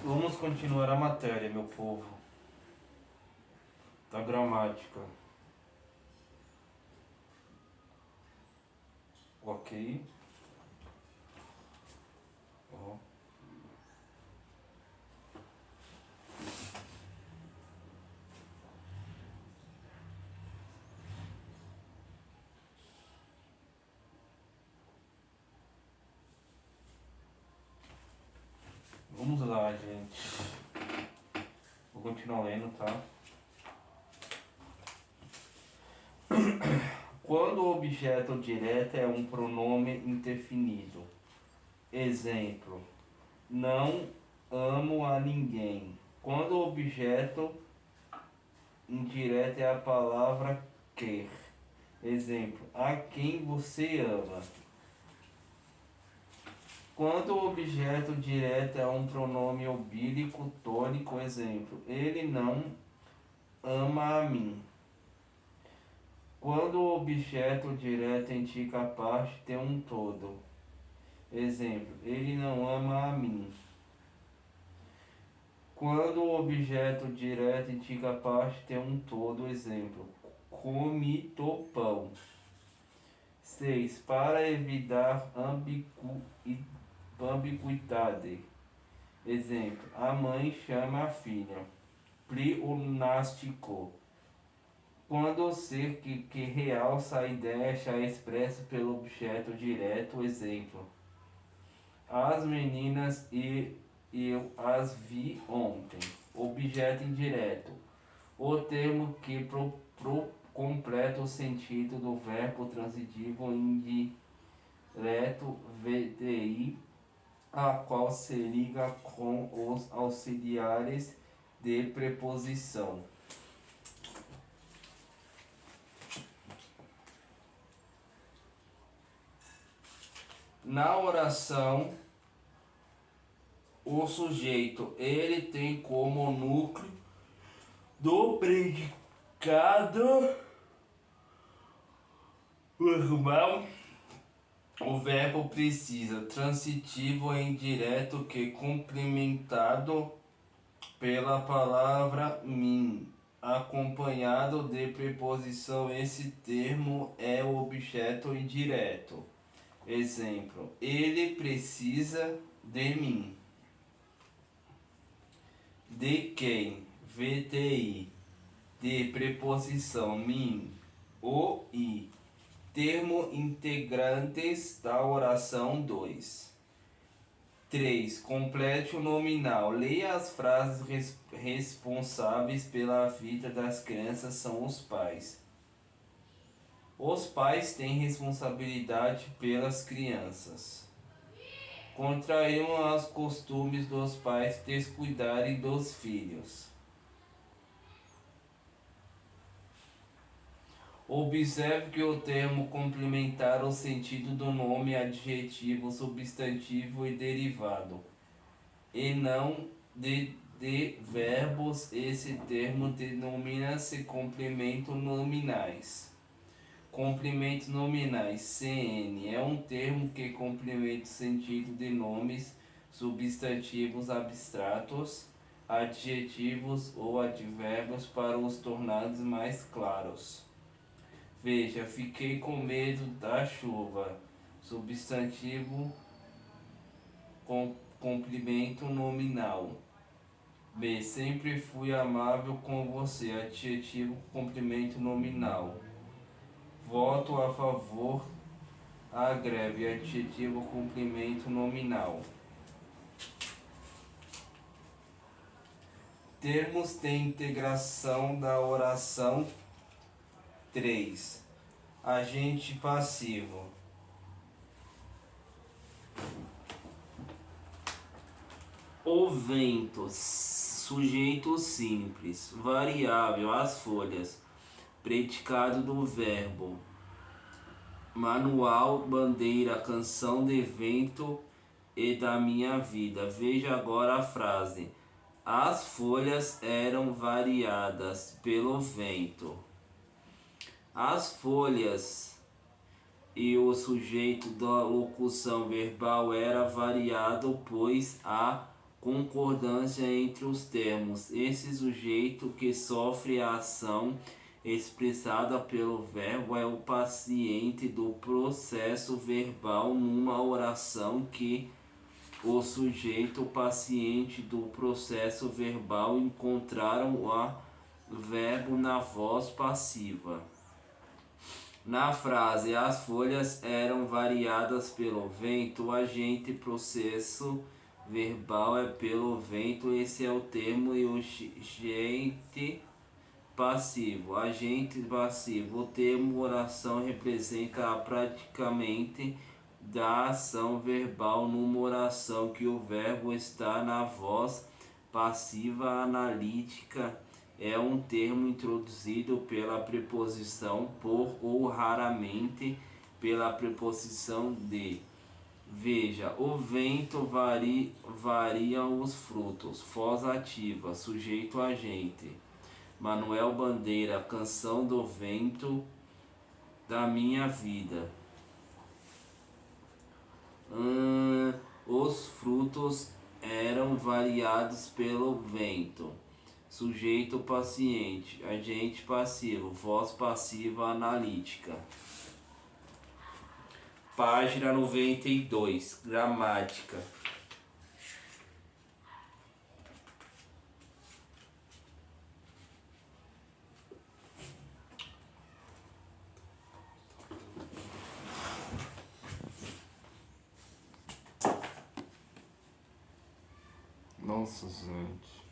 Vamos continuar a matéria, meu povo, da gramática. Ok? Ó. Vamos lá, gente. Vou continuar lendo, tá? Quando o objeto direto é um pronome indefinido. Exemplo: não amo a ninguém. Quando o objeto indireto é a palavra quer. Exemplo: a quem você ama. Quando o objeto direto é um pronome obílico tônico, exemplo: ele não ama a mim. Quando o objeto direto indica a parte de um todo, exemplo: ele não ama a mim. Quando o objeto direto indica a parte de um todo, exemplo: comi do pão. 6. Para evitar ambiguidade, exemplo: a mãe chama a filha. Pleonástico: quando o ser que realça a ideia já expressa pelo objeto direto, exemplo: as meninas e eu as vi ontem. Objeto indireto: o termo que completa o sentido do verbo transitivo indireto VTI, a qual se liga com os auxiliares de preposição. Na oração, o sujeito ele tem como núcleo do predicado formal o verbo precisa, transitivo e indireto, que complementado pela palavra mim, acompanhado de preposição. Esse termo é o objeto indireto. Exemplo: ele precisa de mim. De quem? VTI. De preposição mim, o e. Termo integrantes da oração 2. 3. Complete o nominal. Leia as frases responsáveis pela vida das crianças são os pais. Os pais têm responsabilidade pelas crianças. Contraíram os costumes dos pais descuidarem dos filhos. Observe que o termo complementar o sentido do nome, adjetivo, substantivo e derivado, e não de verbos. Esse termo denomina-se complemento nominais. Complementos nominais, CN, é um termo que complementa o sentido de nomes, substantivos abstratos, adjetivos ou advérbios para os tornados mais claros. Veja: fiquei com medo da chuva. Substantivo com complemento nominal. B. Sempre fui amável com você. Adjetivo com complemento nominal. Voto a favor a greve. Adjetivo com complemento nominal. Termos de integração da oração 3. Agente passivo. O vento, sujeito simples. Variável, as folhas. Predicado do verbo. Manual, bandeira, canção de vento e da minha vida. Veja agora a frase: as folhas eram variadas pelo vento. As folhas e o sujeito da locução verbal era variado, pois a concordância entre os termos. Esse sujeito que sofre a ação expressada pelo verbo é o paciente do processo verbal numa oração que o sujeito paciente do processo verbal encontraram o verbo na voz passiva. Na frase as folhas eram variadas pelo vento, o agente processo verbal é pelo vento, esse é o termo, e o agente passivo. Agente passivo. O termo oração representa a praticamente da ação verbal numa oração que o verbo está na voz passiva. Analítica é um termo introduzido pela preposição por ou raramente pela preposição de. Veja, o vento varia os frutos. Foz ativa, sujeito agente. Manuel Bandeira, Canção do Vento da Minha Vida. Os frutos eram variados pelo vento. Sujeito paciente, agente passivo, voz passiva analítica. Página 92, gramática. Nossa, gente.